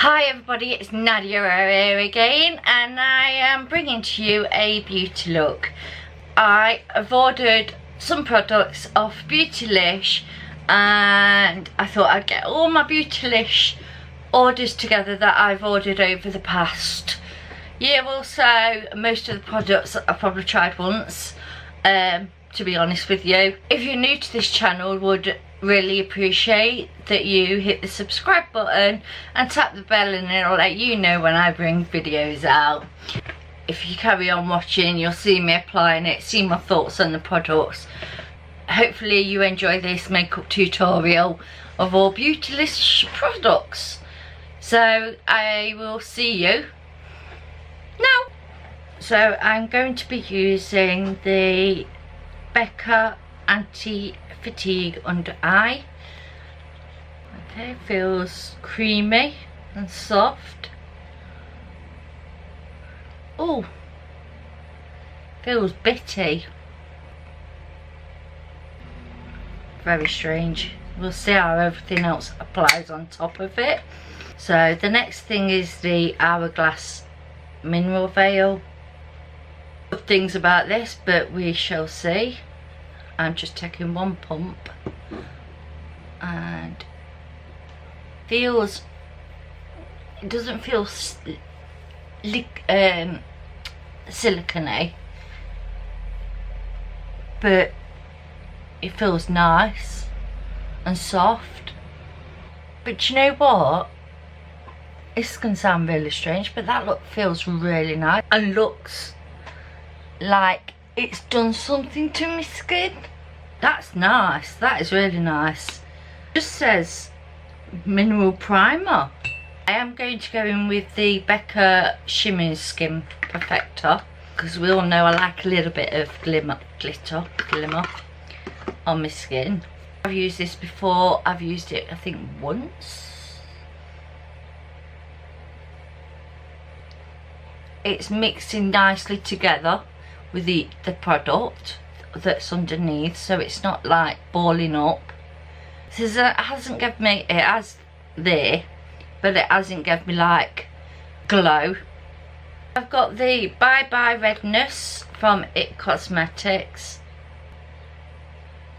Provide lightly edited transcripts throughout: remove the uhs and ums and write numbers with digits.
Hi everybody, it's Nadia here again, and I am bringing to you a beauty look. I have ordered some products off Beautylish, and I thought I'd get all my Beautylish orders together that I've ordered over the past year or so. Most of the products I've probably tried once, to be honest with you. If you're new to this channel, would really appreciate that you hit the subscribe button and tap the bell, and it'll let you know when I bring videos out. If you carry on watching, you'll see me applying it, see my thoughts on the products. Hopefully you enjoy this makeup tutorial of all Beautylish products. So I will see you now. So I'm going to be using the BECCA Anti-Fatigue Under Eye. Okay, feels creamy and soft. Oh, feels bitty. Very strange. We'll see how everything else applies on top of it. So the next thing is the Hourglass Mineral Veil. Good things about this, but we shall see. I'm just taking one pump, and it doesn't feel silicone, but it feels nice and soft. But you know what, this can sound really strange, but that look feels really nice and looks like it's done something to my skin. That's nice. That is really nice. Just says mineral primer. I am going to go in with the BECCA Shimmering Skin Perfector, because we all know I like a little bit of glimmer on my skin. I've used this before. I've used it I think once. It's mixing nicely together with the product that's underneath, so it's not like balling up. This hasn't given me, it has there, but it hasn't given me like glow. I've got the Bye Bye Redness from COSMETIC.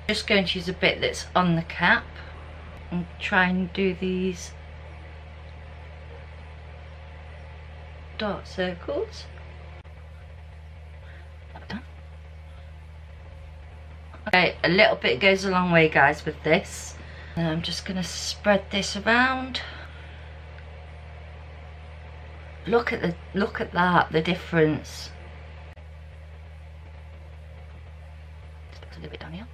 Just going to use a bit that's on the cap and try and do these dark circles. Okay, a little bit goes a long way, guys, with this. And I'm just going to spread this around. Look at that, the difference. Just put a little bit down here.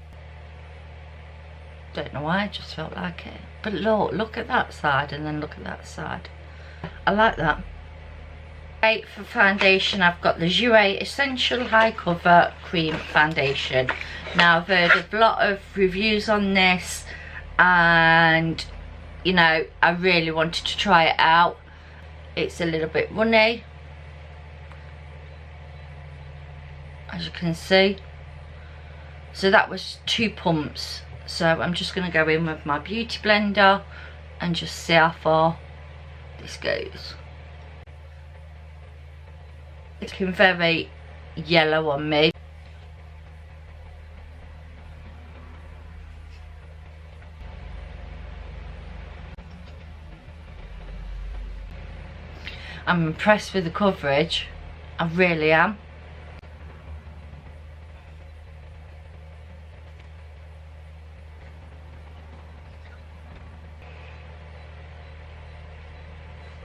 Don't know why, I just felt like it. But look at that side, and then look at that side. I like that. For foundation, I've got the JOUER Essential High Cover Cream Foundation. Now, I've heard a lot of reviews on this, and you know, I really wanted to try it out. It's a little bit runny, as you can see. So that was 2 pumps. So I'm just going to go in with my beauty blender and just see how far this goes. It's looking very yellow on me. I'm impressed with the coverage. I really am.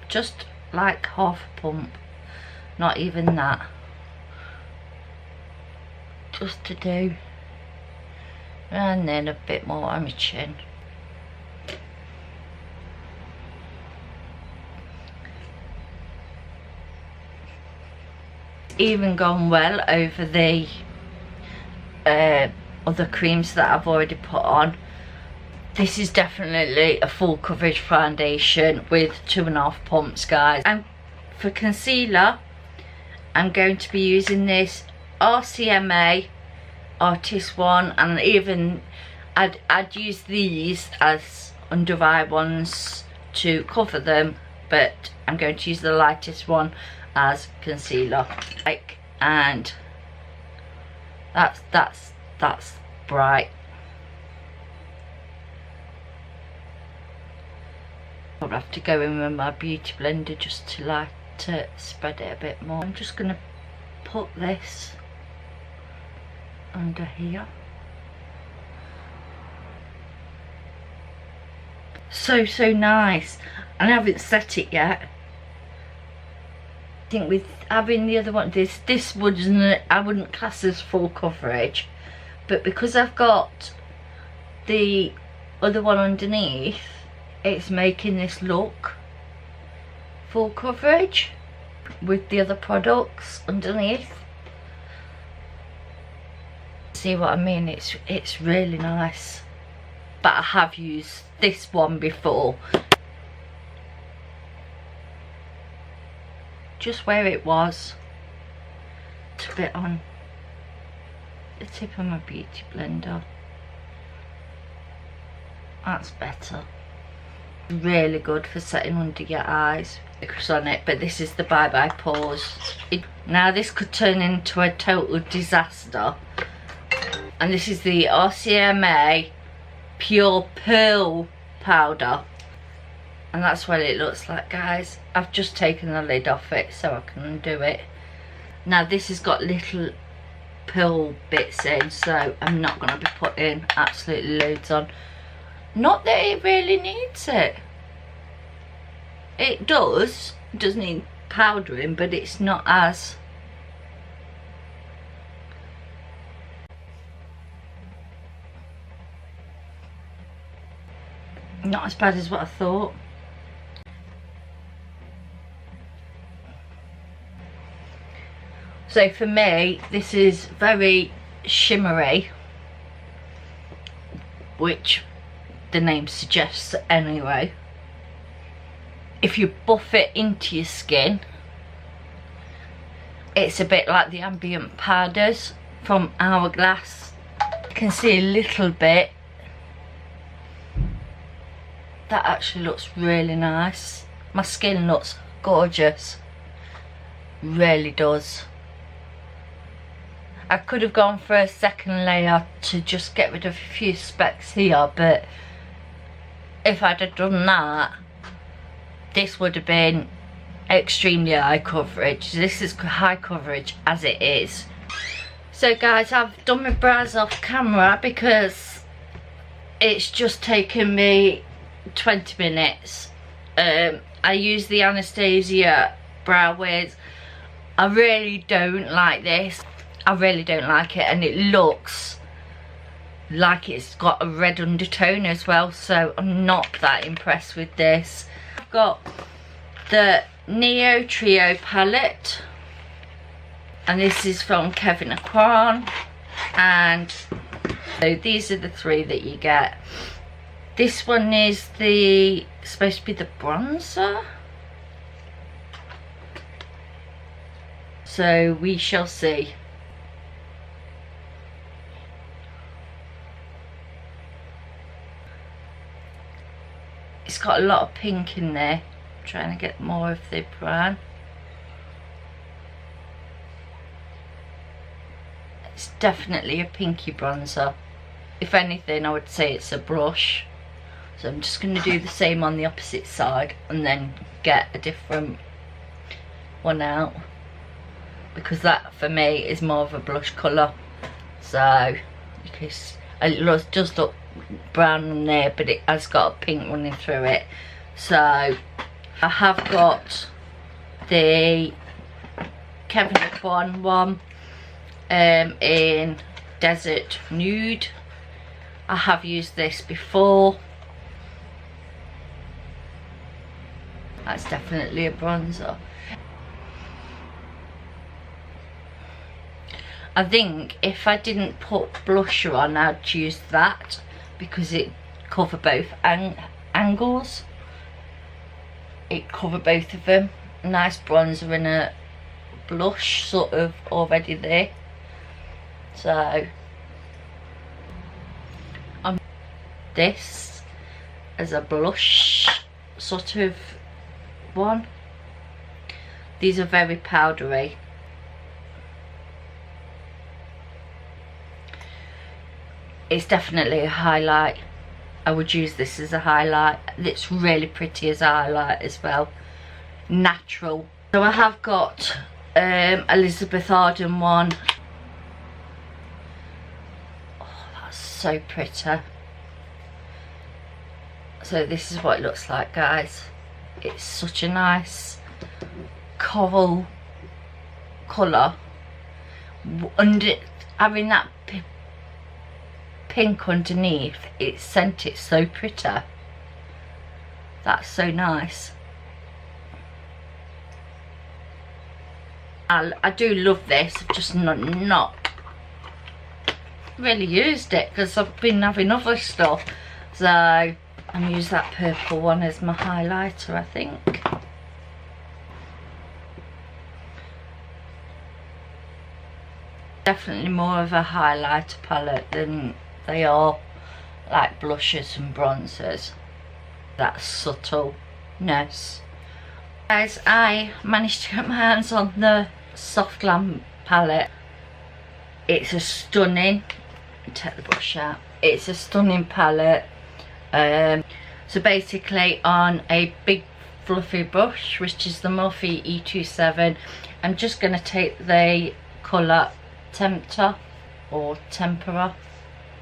Just like half a pump. Not even that. Just to do. And then a bit more on my chin. Even gone well over the other creams that I've already put on. This is definitely a full coverage foundation with 2.5 pumps, guys. And for concealer, I'm going to be using this RCMA Artist one, and even I'd use these as under eye ones to cover them, but I'm going to use the lightest one as concealer. And that's bright. I'll have to go in with my beauty blender just to spread it a bit more. I'm just gonna put this under here. So nice. And I haven't set it yet. I think with having the other one, this wouldn't, I wouldn't class as full coverage, but because I've got the other one underneath, it's making this look full coverage with the other products underneath. See what I mean? It's really nice. But I have used this one before. Just where it was. A bit on the tip of my beauty blender. That's better. Really good for setting under your eyes. Focus on it, but this is the Bye Bye Pores. Now this could turn into a total disaster. And this is the RCMA Pure Pearl Powder. And that's what it looks like, guys. I've just taken the lid off it so I can undo it. Now this has got little pearl bits in, so I'm not going to be putting absolutely loads on. Not that it really needs it. It does need powdering, but it's not as... not as bad as what I thought. So for me, this is very shimmery, which the name suggests anyway. If you buff it into your skin, it's a bit like the ambient powders from Hourglass. You can see a little bit. That actually looks really nice. My skin looks gorgeous. Really does. I could have gone for a second layer to just get rid of a few specks here, but if I'd have done that, this would have been extremely high coverage. This is high coverage as it is. So guys, I've done my brows off camera because it's just taken me 20 minutes. I use the Anastasia brow wiz. I really don't like this. I really don't like it, and it looks like it's got a red undertone as well, so I'm not that impressed with this. I've got the Neo Trio palette, and this is from Kevin Aquan, and so these are the three that you get. This one is supposed to be the bronzer, so we shall see. It's got a lot of pink in there. I'm trying to get more of the brown. It's definitely a pinky bronzer. If anything, I would say it's a brush. So I'm just going to do the same on the opposite side and then get a different one out, because that for me is more of a blush colour. So because it does look brown in there, but it has got a pink running through it. So I have got the Kevin Aquan one in Desert Nude. I have used this before. That's definitely a bronzer. I think if I didn't put blusher on, I'd use that because it cover both angles. It cover both of them. A nice bronzer and a blush sort of already there. So this as a blush sort of one. These are very powdery. It's definitely a highlight. I would use this as a highlight. It's really pretty as a highlight as well. Natural. So I have got Elizabeth Arden one. Oh, that's so pretty. So this is what it looks like, guys. It's such a nice coral colour. Under having that pink underneath, it's sent it so pretty. That's so nice. I do love this. I've just not really used it because I've been having other stuff. So I'm use that purple one as my highlighter, I think. Definitely more of a highlighter palette than they are like blushes and bronzers. That subtleness. Guys, I managed to get my hands on the Soft Glam palette. It's a stunning, take the brush out, it's a stunning palette. So basically on a big fluffy brush, which is the Morphe E27, I'm just going to take the colour Tempter or Tempera.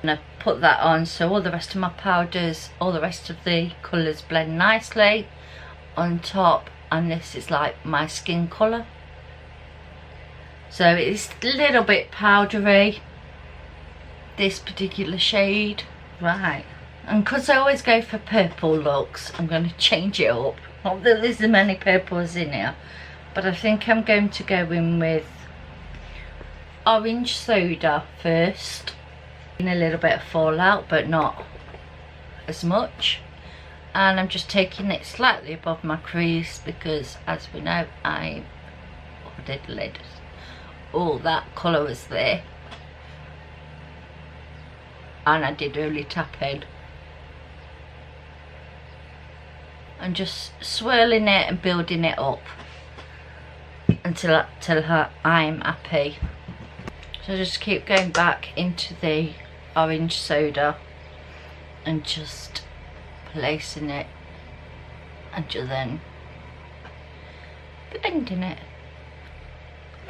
I'm going to put that on so all the rest of my powders, all the rest of the colours blend nicely on top, and this is like my skin colour. So it's a little bit powdery, this particular shade. Right, and because I always go for purple looks, I'm going to change it up. Not that there's many purples in here, but I think I'm going to go in with orange soda first. A little bit of fallout, but not as much. And I'm just taking it slightly above my crease because, as we know, I ordered lid. All that colour was there, and I did early tapping. And just swirling it and building it up until I'm happy. So just keep going back into the orange soda and just placing it and just then blending it.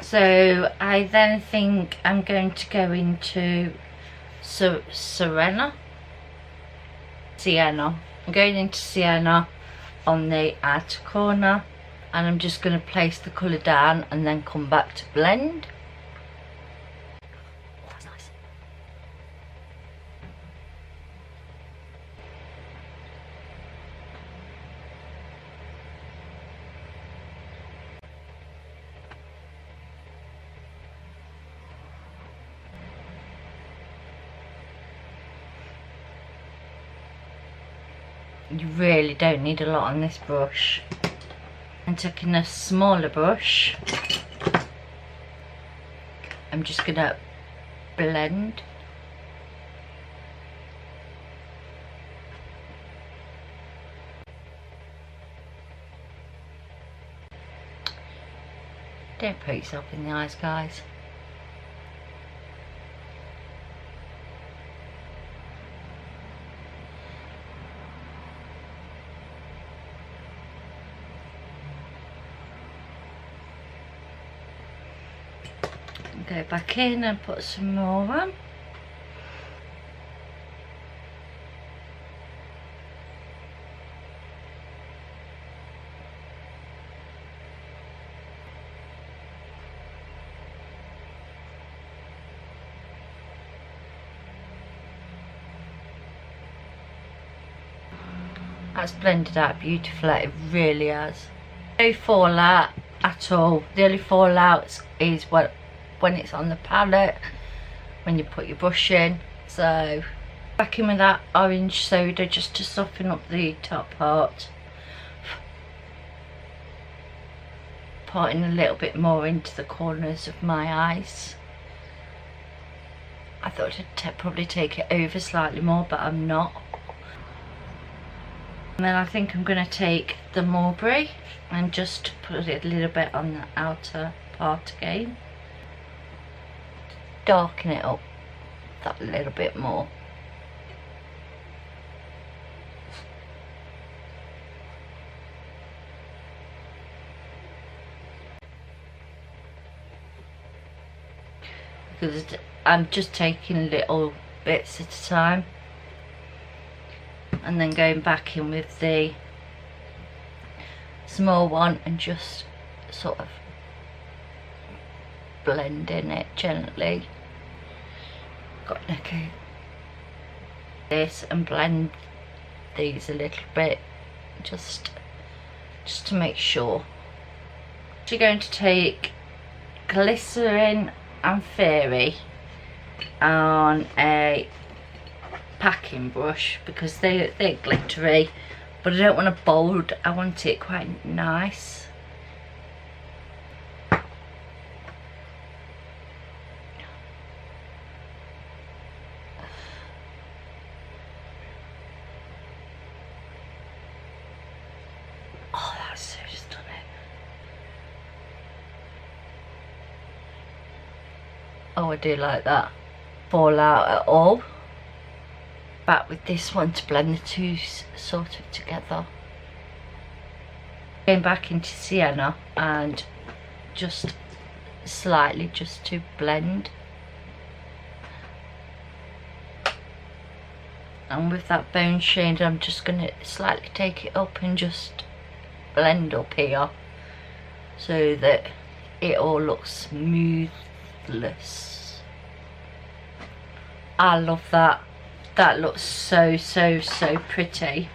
So I then think I'm going to go into Sienna. I'm going into Sienna on the outer corner, and I'm just going to place the colour down and then come back to blend. That's nice. You really don't need a lot on this brush. And taking a smaller brush, I'm just gonna blend. Don't put yourself in the eyes, guys. Go back in and put some more on. That's blended out beautifully, it really has. No fallout at all. The only fallout is when it's on the palette, when you put your brush in. So back in with that orange soda just to soften up the top part, putting a little bit more into the corners of my eyes. I thought I'd probably take it over slightly more, but I'm not. And then I think I'm going to take the mulberry and just put it a little bit on the outer part again. Darken it up that little bit more. Because I'm just taking little bits at a time and then going back in with the small one and just sort of blending it gently. Got okay. This and blend these a little bit just to make sure. You're going to take glycerin and fairy on a packing brush because they're glittery, but I don't want it bold, I want it quite nice. Oh, that's so stunning. Oh, I do like that. Fall out at all. Back with this one to blend the two sort of together. Going back into sienna and just slightly just to blend. And with that bone shade I'm just going to slightly take it up and just blend up here so that it all looks smoothless. I love that. That looks so pretty,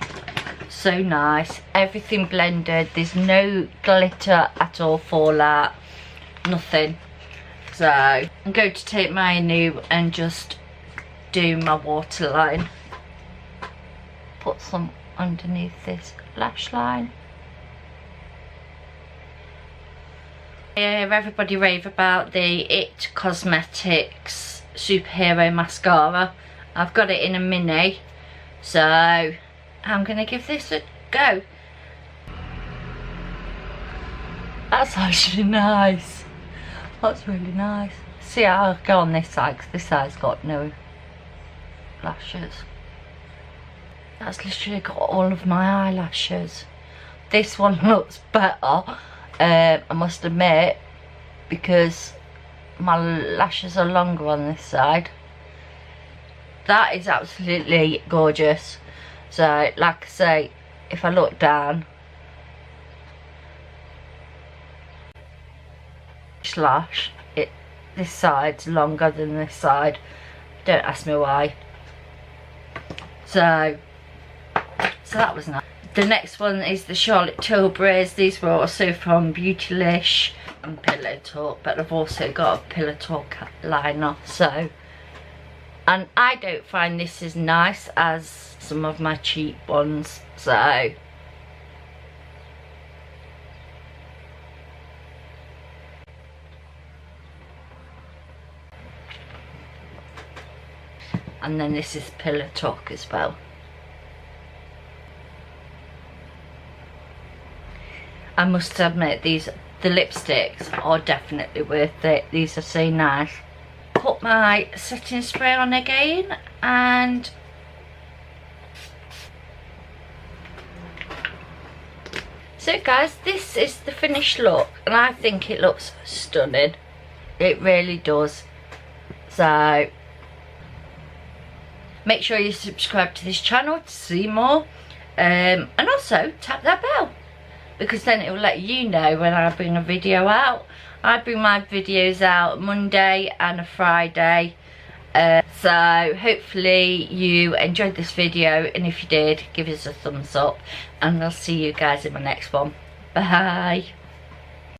so nice. Everything blended, there's no glitter at all, fallout, nothing. So I'm going to take my new and just do my waterline. Put some underneath this lash line. I hear everybody rave about the IT Cosmetics Superhero Mascara. I've got it in a mini, so I'm going to give this a go. That's actually nice. That's really nice. See, I'll go on this side because this side's got no lashes. That's literally got all of my eyelashes. This one looks better, I must admit, because my lashes are longer on this side. That is absolutely gorgeous. So like I say, if I look down, lash, this side's longer than this side. Don't ask me why. So that was nice. The next one is the Charlotte Tilbury's. These were also from Beautylish and Pillow Talk, but I've also got a Pillow Talk liner. So, and I don't find this as nice as some of my cheap ones, so and then this is Pillow Talk as well. I must admit, the lipsticks are definitely worth it. These are so nice. Put my setting spray on again, and so guys, this is the finished look, and I think it looks stunning. It really does. So make sure you subscribe to this channel to see more, and also tap that bell, because then it will let you know when I bring a video out. I bring my videos out Monday and a Friday. So hopefully you enjoyed this video, and if you did, give us a thumbs up, and I'll see you guys in my next one. Bye.